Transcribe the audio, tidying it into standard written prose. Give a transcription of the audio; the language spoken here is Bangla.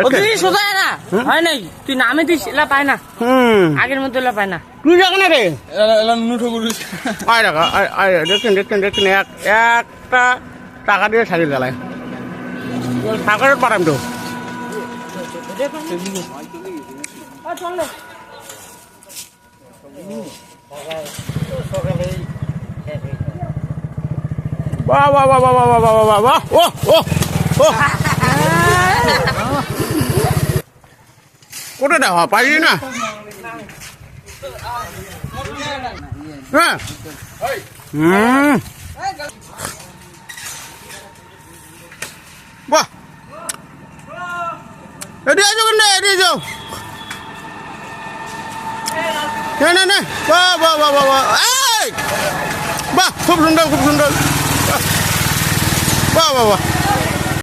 দেখছিস সোজা না হয় নাই তুই নামে দিস এলা পায় না আগের মতো এলা পায় না তুই যাক না রে নুঠো করিস আয় রাখা দেখছেন একটা টাকা দিয়ে ছাড়িয়ে গেলায় টাকার পারাম তো বাহ বাহ বাহ বাহ বাহ বাহ বাহ বাহ ও ও ও কোটা দেওয়া পারি না হ্যাঁ বাহ এদিকে আসো কেন এদিকে যাও না বাহ বাহ বাহ বাহ বাহ বাহ খুব সুন্দর বাহ বাহ বাহ